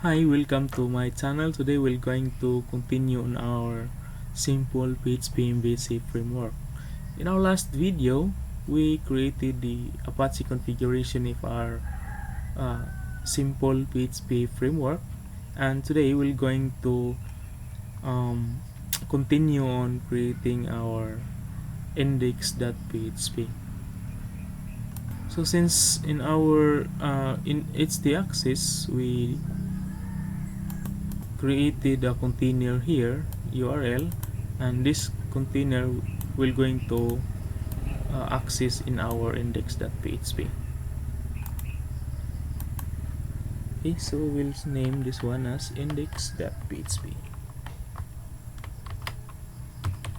Hi, welcome to my channel. Today we're going to continue on our simple PHP basic framework. In our last video, we created the Apache configuration of our uh, simple PHP framework, and today we're going to um, continue on creating our index.php. So since in our in htAccess we created a container here URL, and this container will going to access in our index.php. Okay, so we'll name this one as index.php.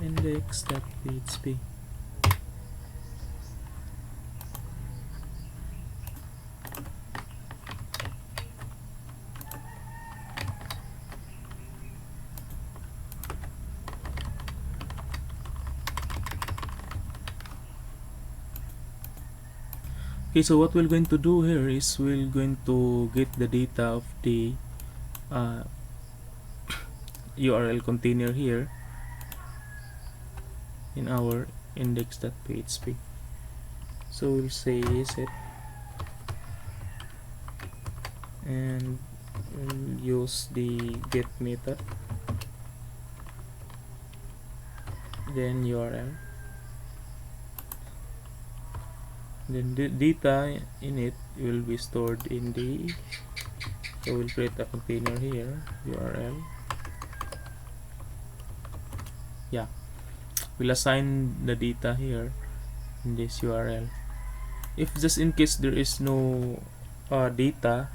Index.php. Okay, so what we're going to do here is we're going to get the data of the uh, URL container here in our index.php. So we'll say set and we'll use the get method, then URL, then the data in it will be stored in the, so we'll create a container here URL. Yeah, we'll assign the data here in this URL. If just in case there is no data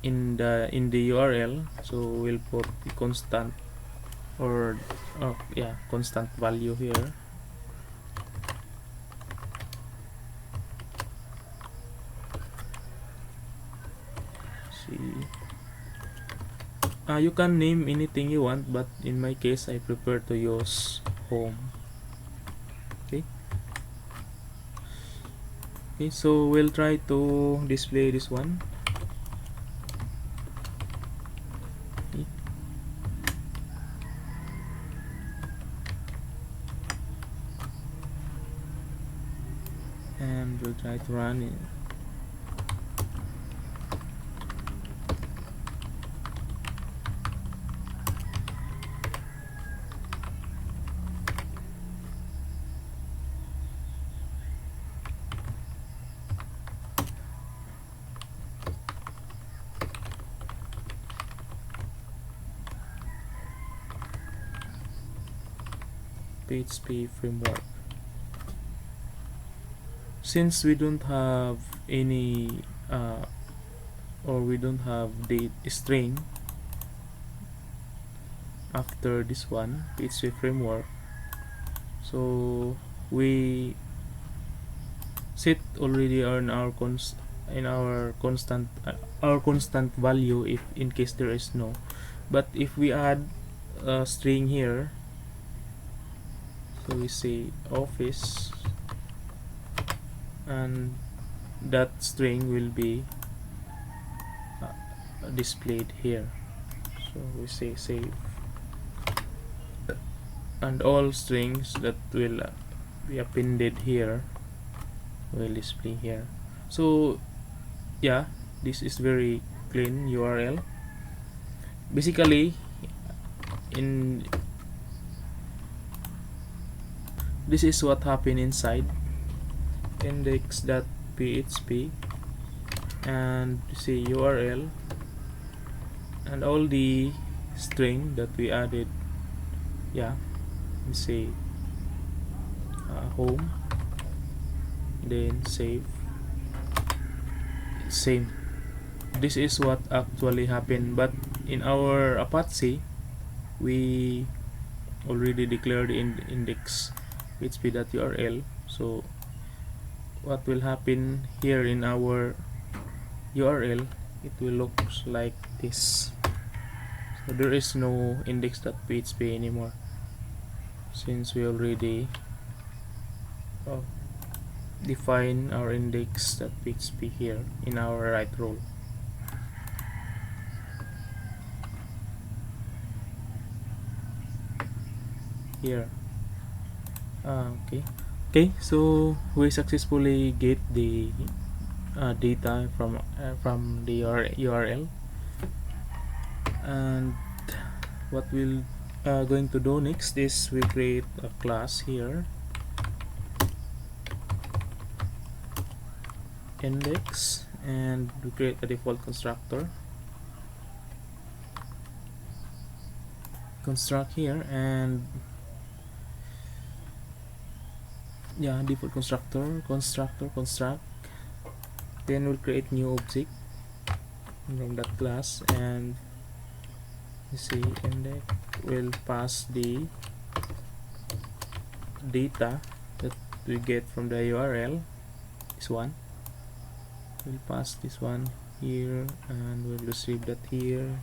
in the URL, so we'll put the constant or constant value here. See, you can name anything you want, but in my case I prefer to use home. Okay, so we'll try to display this one. Okay. And we'll try to run it. PHP framework. Since we don't have any or we don't have the string after this one PHP framework, so we set already on our constant value if in case there is no, but if we add a string here, so we say office and that string will be displayed here. So we say save, and all strings that will be appended here will display here. So yeah, this is very clean URL. Basically, in this is what happened inside index.php, and say URL and all the string that we added. Yeah, we say home, then save, same. This is what actually happened, but in our Apache we already declared in index php.url. So what will happen here in our URL, it will look like this. So there is no index.php anymore since we already define our index.php here in our right role. here. Okay. Okay, so we successfully get the data from the URL, and what we'll going to do next is we create a class here, index, and we create a default construct here, and yeah, default construct. Then we'll create new object from that class, and you see index will pass the data that we get from the URL. This one, we'll pass this one here, and we'll receive that here,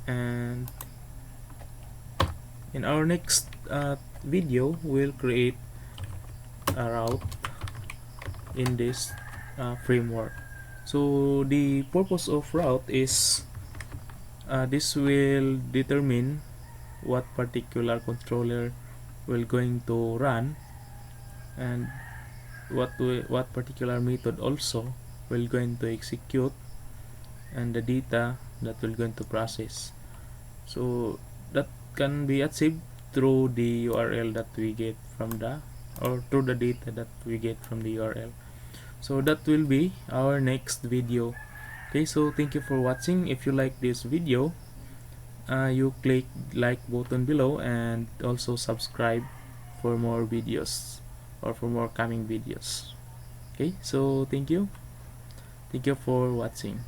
and in our next video we'll create a route in this framework. So the purpose of route is this will determine what particular controller will going to run, and what particular method also will going to execute, and the data that will going to process. So that can be achieved through the URL that we get from the, or through the data that we get from the URL. So that will be our next video. Okay, so thank you for watching. If you like this video, you click like button below, and also subscribe for more videos, or for more coming videos. Okay, so thank you for watching.